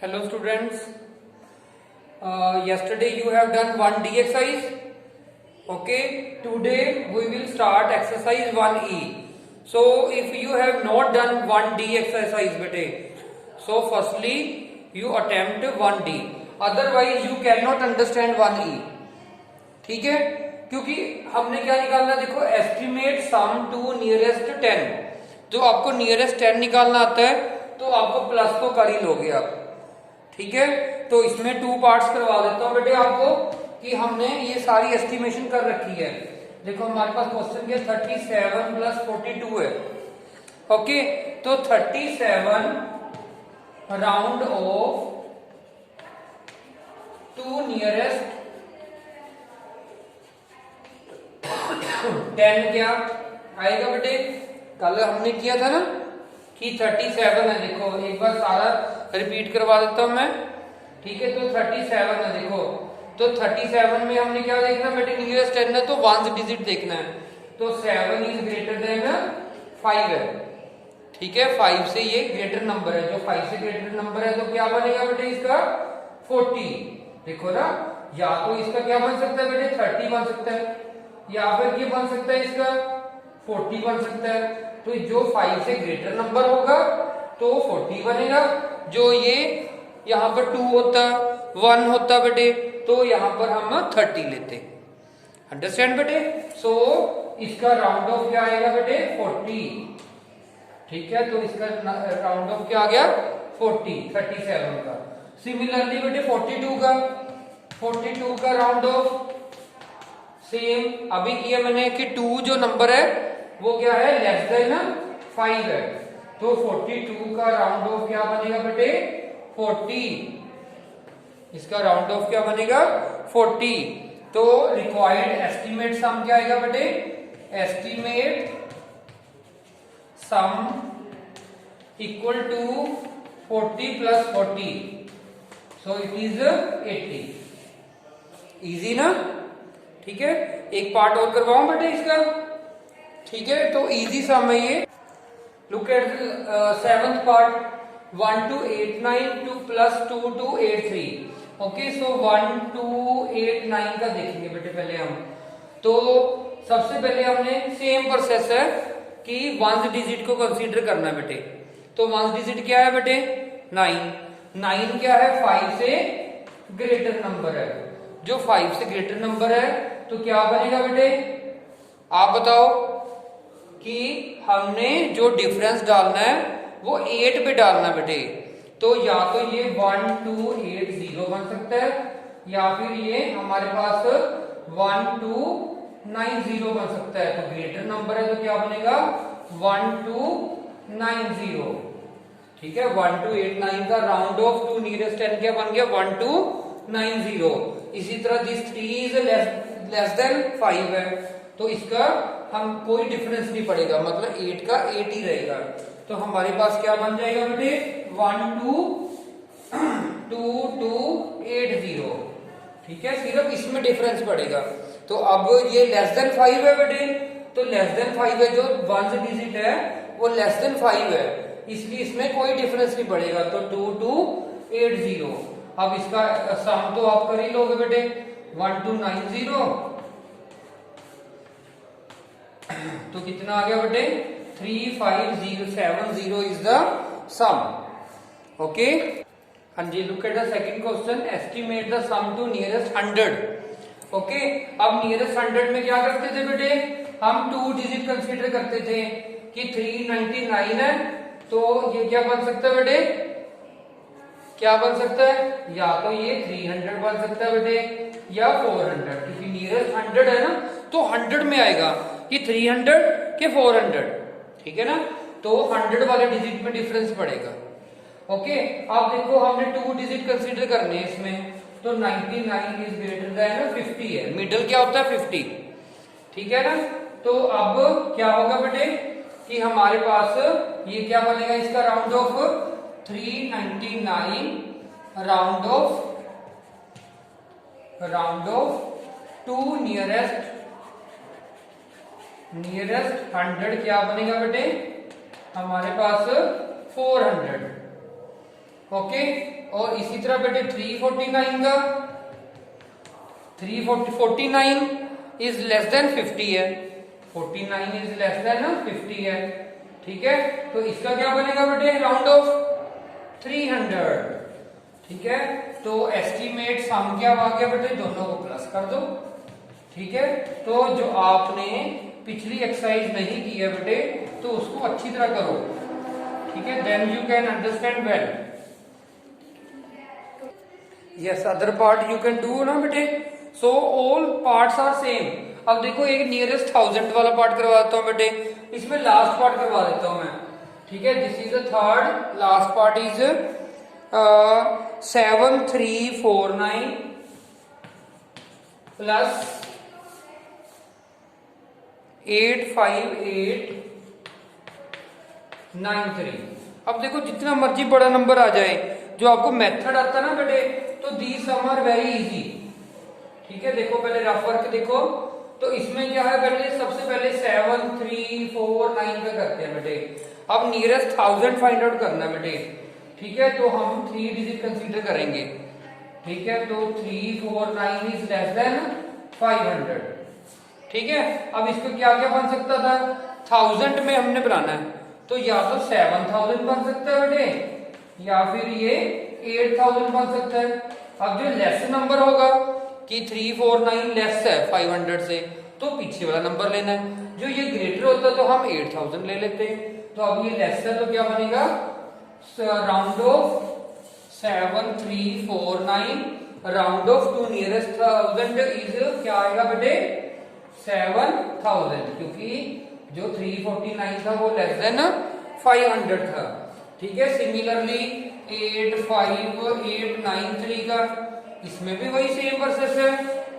Hello students, yesterday you have done 1D exercise. Okay, today we will start exercise 1E. So if you have not done 1D exercise bete, so firstly you attempt 1D, otherwise you cannot understand 1E. ठीक है, क्योंकि हमने क्या निकालना, देखो estimate some to nearest 10, जो आपको nearest 10 निकालना आता है तो आपको प्लस तो कर ही लोगे आप। ठीक है, तो इसमें 2 पार्ट्स करवा देता हूं बेटे आपको कि हमने ये सारी एस्टिमेशन कर रखी है। देखो हमारे पास क्वेश्चन के 37 प्लस 42 है। ओके, तो 37 राउंड ऑफ टू नियरेस्ट 10 क्या आएगा बेटे, कल हमने किया था ना कि 37 है। देखो एक बार सारा रिपीट करवा देता हूं मैं। ठीक है, तो 37 है। देखो तो 37 में हमने क्या देखना बेटे, नियरेस्ट 10 है तो 1 डिजिट देखना है। तो 7 इज ग्रेटर देन 5 है। ठीक है, 5 से ये ग्रेटर नंबर है, जो 5 से ग्रेटर नंबर है तो क्या बनेगा बेटे इसका 40। देखो ना, या तो इसका क्या बन सकता है बेटे 30 बन सकता है, या फिर ये बन सकता है इसका 40 बन सकता है। तो जो 5 से ग्रेटर नंबर होगा तो 40 बनेगा, जो ये यहाँ पर 2 होता 1 होता बेटे तो यहाँ पर हम 30 लेते। अंडरस्टैंड बेटे। सो इसका राउंड ऑफ क्या आएगा बेटे 40। ठीक है, तो इसका राउंड ऑफ क्या आ गया 40, 37 का। सिमिलरली बेटे 42 का राउंड ऑफ सेम अभी किया मैंने कि 2 जो नंबर है वो क्या है लेस देन 5 है। तो 42 का राउंड ऑफ क्या बनेगा बेटे 40। इसका राउंड ऑफ क्या बनेगा 40। तो रिक्वायर्ड एस्टिमेट सम क्या आएगा बेटे, estimate sum equal to 40 plus 40, so it is 80। Easy ना। ठीक है, एक पार्ट और करवाऊं बेटे इसका। ठीक है, तो इजी सम है ये। Look at 7th part 1 to 8 9 2 plus 2 to 8 3। Okay, so 1 to 8 9 का देखेंगे बेटे पहले हम। तो सबसे पहले हमने सेम प्रोसेस है कि 1 डिजिट को कंसीडर करना है बेटे। तो 1 डिजिट क्या है बेटे 9 क्या है 5 से ग्रेटर नंबर है। जो 5 से ग्रेटर नंबर है तो क्या बनेगा बेटे, आप बताओ कि हमने जो डिफरेंस डालना है वो 8 पे डालना बेटे। तो या तो ये 1280 बन सकता है, या फिर ये हमारे पास 1290 बन सकता है। तो ग्रेटर नंबर है तो क्या बनेगा 1290। ठीक है, 1289 का राउंड ऑफ टू नियरेस्ट 10 क्या बन गया 1290। इसी तरह दिस 3 इज लेस देन 5 है तो इसका हम कोई डिफरेंस नहीं पड़ेगा, मतलब 8 का 8 ही रहेगा। तो हमारे पास क्या बन जाएगा बेटे 122280। ठीक है, सिर्फ इसमें डिफरेंस पड़ेगा। तो अब ये लेस देन 5 है बेटे, तो लेस देन 5 है, जो 1 डिजिट है वो लेस देन 5 है, इसलिए इसमें कोई डिफरेंस नहीं पड़ेगा। तो 2280। अब इसका सम तो आप कर ही लोगे बेटे 1290, तो कितना आ गया बेटे 35070 इज द सम। ओके, हाँ जी। Look at the second question, estimate the sum to nearest 100। Okay, अब नियरेस्ट 100 में क्या करते थे बेटे, हम 2 डिजिट कंसीडर करते थे कि 399 है तो ये क्या बन सकता है बेटे, क्या बन सकता है, या तो ये 300 बन सकता है बेटे या 400, क्योंकि नियरेस्ट 100 है ना तो 100 में आएगा कि 300 के 400। ठीक है ना, तो 100 वाले डिजिट में डिफरेंस पड़ेगा। ओके, अब देखो हमने 2 डिजिट कंसीडर करने हैं इसमें, तो 99 इज ग्रेटर देन 50 है, मिडिल क्या होता है 50। ठीक है ना, तो अब क्या होगा बेटे कि हमारे पास ये क्या बनेगा, इसका round off 399 round off to nearest 100 क्या बनेगा बेटे हमारे पास 400। ओके, और इसी तरह बेटे 349 का 349 इज लेस देन 50 है, 49 इज लेस देन 50 है, ठीक है। तो इसका क्या बनेगा बेटे, राउंड ऑफ 300, ठीक है। तो एस्टीमेट सम क्या आ गया बेटे, दोनों को प्लस कर दो, ठीक है। तो जो आपने पिछली एक्सरसाइज नहीं की है बेटे, तो उसको अच्छी तरह करो, ठीक है, then you can understand well. Yes, other part you can do ना बेटे। So all parts are same. अब देखो एक नियरेस्ट 1000 वाला पार्ट करवाता हूं बेटे, इसमें लास्ट पार्ट करवा देता हूं मैं, ठीक है। This is the third, last part is 7349 plus 85893। अब देखो जितना मर्जी बड़ा नंबर आ जाए, जो आपको मेथड आता है ना बेटे, तो these sum are very easy, ठीक है। देखो पहले रफ वर्क देखो, तो इसमें क्या है, पहले सबसे पहले 7349 का करते हैं बेटे। अब नियरेस्ट 1000 फाइंड आउट करना बेटे, ठीक है। तो हम 3 डिजिट कंसीडर करेंगे, ठीक है। तो 349 इज लेस देन 500, ठीक है। अब इसको क्या क्या बन सकता था, 1000 में हमने बनाना है, तो या तो 7000 बन सकता है बेटे, या फिर ये 8000 बन सकता है। अब जो लेस नंबर होगा कि 349 लेस है 500 से, तो पीछे वाला नंबर लेना है। जो ये ग्रेटर होता है तो हम 8000 ले लेते हैं। तो अब ये लेस है तो क्या बनेगा, round off 7349 round off to nearest 1000 is क्या आएगा बेटे, 7000, क्योंकि जो 349 था वो लेस देन 500 था, ठीक है। सिमिलरली 85893 का, इसमें भी वही सेम प्रोसेस है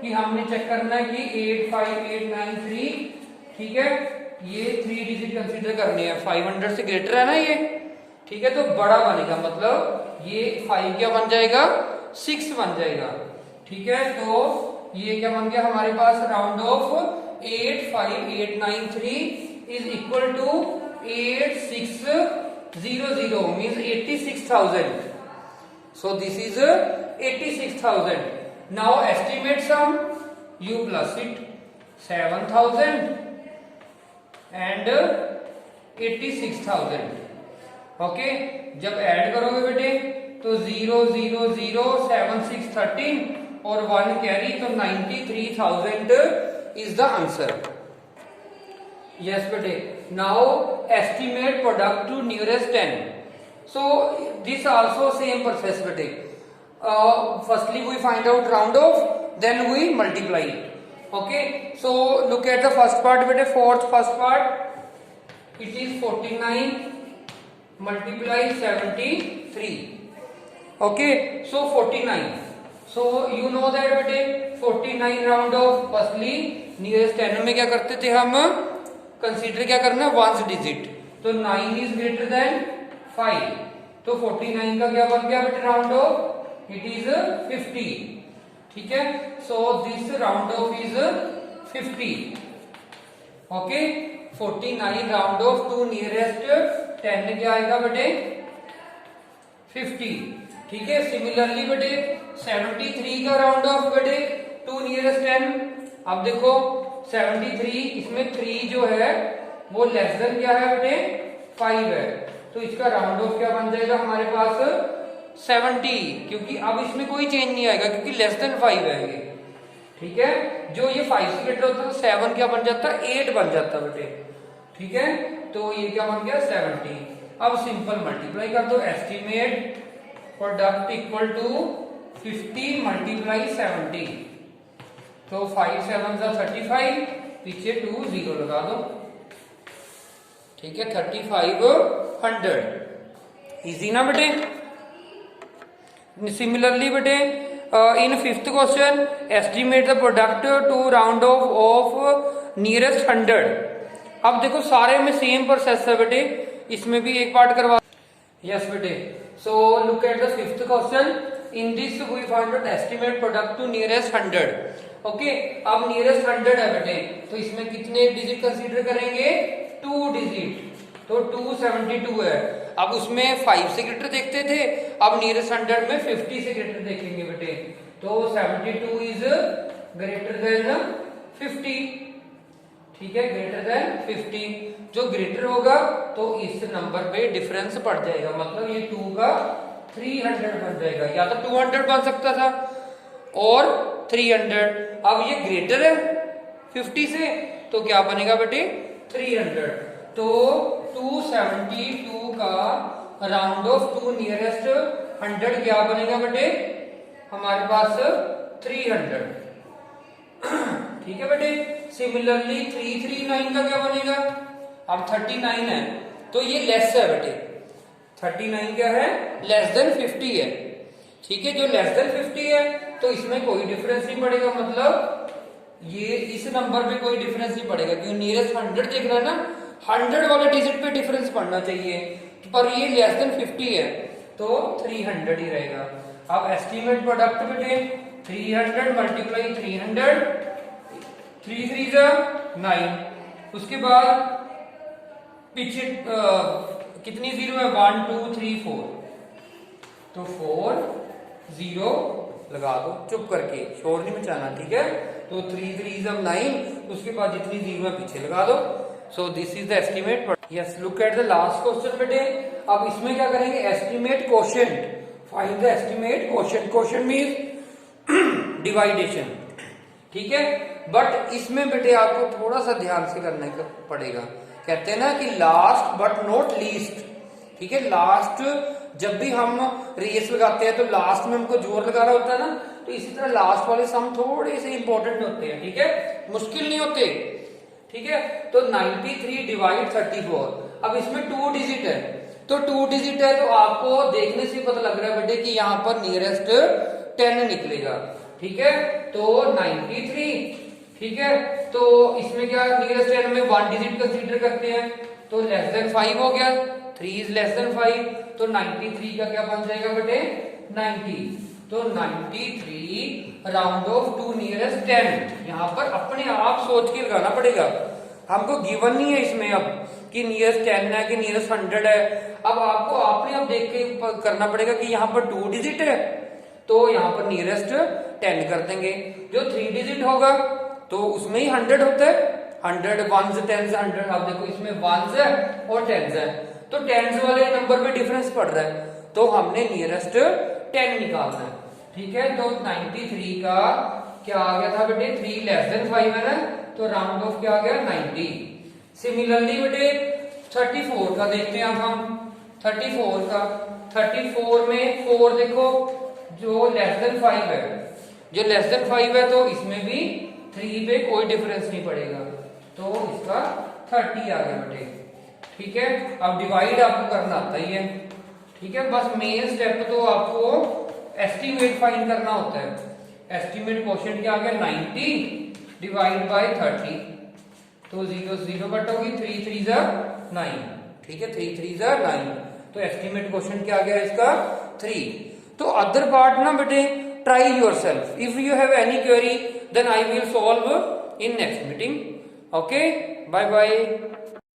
कि हमने चेक करना है कि 85893, ठीक है, ये 3 डिजिट कंसीडर करने हैं, 500 से ग्रेटर है ना ये, ठीक है। तो बड़ा बनेगा, मतलब ये 5 क्या बन जाएगा, 6 बन जाएगा, ठीक है। तो ये क्या बन गया हमारे पास, round off 85893 is equal to 8600 means 86,000। So this is 86,000. Now estimate sum, you plus it 7,000 and 86,000. Okay, जब ऐड करोगे बेटे तो 0 0 0 7 6 13 और 1 कैरी, तो 93,000 is the answer. Yes बेटे. Now estimate product to nearest 10. So this also same process bete. Firstly we find out round off, then we multiply it. Okay, so look at the first part bete, first part, it is 49 multiply 73. Okay, so 49, so you know that bete 49 round off, firstly nearest 10 में क्या करते थे हम, consider क्या करना, ones digit, तो 9 is greater than 5, तो 49 का क्या बन गया बेटे, राउंड ऑफ इट इज 50, ठीक है। So this round off is 50, okay. 49 round off to nearest 10 क्या आएगा बेटे, 50, ठीक है। सिमिलरली बेटे 73 का राउंड ऑफ बेटे टू नियरेस्ट 10, अब देखो 73, इसमें 3 जो है वो लेस देन क्या है बेटे, 5 है, तो इसका राउंड ऑफ क्या बन जाएगा हमारे पास, 70, क्योंकि अब इसमें कोई चेंज नहीं आएगा क्योंकि लेस देन 5 है ये, ठीक है। जो ये 5 से ग्रेटर होता है तो 7 क्या बन जाता है, 8 बन जाता बेटे, ठीक है। तो ये क्या बन गया, 70। अब सिंपल मल्टीप्लाई कर दो, estimate product equal to 50 multiply 70, तो 5 7 35, पीछे 2 0 लगा दो, ठीक है। 3500, इजी ना बेटे। सिमिलरली बेटे in 5th question estimate the product to round off nearest 100। अब देखो सारे में सेम प्रोसेस है बेटे, इसमें भी एक पार्ट करवा, यस बेटे। So look at the 5th question, in this we find out estimate product to nearest 100, okay. अब नियरेस्ट 100 है बेटे, तो इसमें कितने डिजिट कंसीडर करेंगे, 2 डिजिट, तो 272 है। अब उसमें 5 से ग्रेटर देखते थे, अब नियरेस्ट 100 में 50 से ग्रेटर देखेंगे बेटे। तो 72 इज ग्रेटर देन 50, ठीक है, ग्रेटर देन 50। जो ग्रेटर होगा तो इस नंबर पे डिफरेंस पड़ जाएगा, मतलब ये 2 का 300 बन जाएगा, या तो 200 बन सकता था और 300। अब ये ग्रेटर है 50 से, तो क्या बनेगा बेटे 300। तो 272 का राउंड ऑफ टू नियरेस्ट 100 क्या बनेगा बेटे हमारे पास 300, ठीक है बेटे। सिमिलरली 339 का क्या बनेगा, अब 39 है तो ये लेस है बेटे, 39 क्या है, लेस देन 50 है, ठीक है। जो लेस देन 50 है तो इसमें कोई डिफरेंस नहीं पड़ेगा, मतलब ये इस नंबर पे कोई डिफरेंस नहीं पड़ेगा, क्योंकि नियरेस्ट 100 देख रहा है ना, 100 वाले डिजिट पे डिफरेंस पड़ना चाहिए, पर ये लेस देन 50 है तो 300 ही रहेगा। अब एस्टीमेट प्रोडक्ट बेटे 300 मल्टीप्लाई 300, 3 3 जा 9, उसके बाद पीछे कितनी जीरो है, 1 2 3 4, तो 4 0 लगा दो चुप करके, शोर नहीं मचाना, ठीक है। तो 3 3 जा 9, उसके बाद जितनी जीरो है पीछे लगा दो। So this is the estimate. Yes, look at the last question बेटे। अब इसमें क्या करेंगे, estimate quotient, find the estimate quotient. Quotient means divideation, ठीक है। बट इसमें बेटे आपको थोड़ा सा ध्यान से करने का पड़ेगा, कहते हैं ना कि लास्ट बट नॉट लीस्ट, ठीक है। लास्ट जब भी हम रेस लगाते हैं तो लास्ट में हमको जोर लगाना होता है ना, तो इसी तरह लास्ट वाले सम थोड़े से इंपॉर्टेंट होते हैं, ठीक है, मुश्किल नहीं होते, ठीक है। तो 93 डिवाइड 34, अब इसमें 2 डिजिट है, तो 2 डिजिट है तो आपको देखने से पता लग रहा है बेटे कि यहाँ पर नियरेस्ट 10 निकलेगा, ठीक है। तो 93, ठीक है, तो इसमें क्या नियरेस्ट 10 में 1 डिजिट कंसीडर करते हैं, तो लेस देन 5 हो गया, 3 इज लेस देन 5, तो 93 का क्या बन जाएगा बेटे 90। तो 93 राउंड ऑफ टू नियरेस्ट 10, यहाँ पर अपने आप सोच के लगाना पड़ेगा, हमको गिवन नहीं है इसमें अब कि नियरेस्ट 10 है कि नियरेस्ट 100 है। अब आपको आपने अब देख के करना पड़ेगा कि यहाँ पर 2 डिजिट है तो यहाँ पर नियरेस्ट 10 कर देंगे, जो 3 डिजिट होगा तो उसमें ही 100 होता है, 100 1s 10s 100। अब देखो इसमें 1s है और 10s है, तो 10s वाले नंबर पे डिफरेंस पड़ रहा है, तो हमने नियरेस्ट 10 निकालना है, ठीक है। तो 93 का क्या आ गया था बेटे 3 लेस देन 5 है ना, तो राउंड ऑफ क्या आ गया 90। सिमिलरली बेटे 34 का देखते हैं अब हम, 34 का, 34 में 4 देखो जो लेस देन 5 है, जो लेस देन 5 है तो इसमें भी 3 पे कोई डिफरेंस नहीं पड़ेगा, तो इसका 30 आ गया बेटे, ठीक है। अब डिवाइड आपको करना आता ही है, ठीक है, बस मेन स्टेप तो आपको एस्टीमेट फाइंड करना होता है। एस्टीमेट क्वोशिएंट क्या आ गया 90 डिवाइड बाय 30, तो 0 0 कट होगी, 3 3 जा 9, ठीक है, 3 3 जा 9, तो एस्टीमेट क्वोशिएंट क्या आ गया इसका 3। तो अदर पार्ट ना बेटे try yourself, if you have any query then I will solve in next meeting. Okay, bye bye.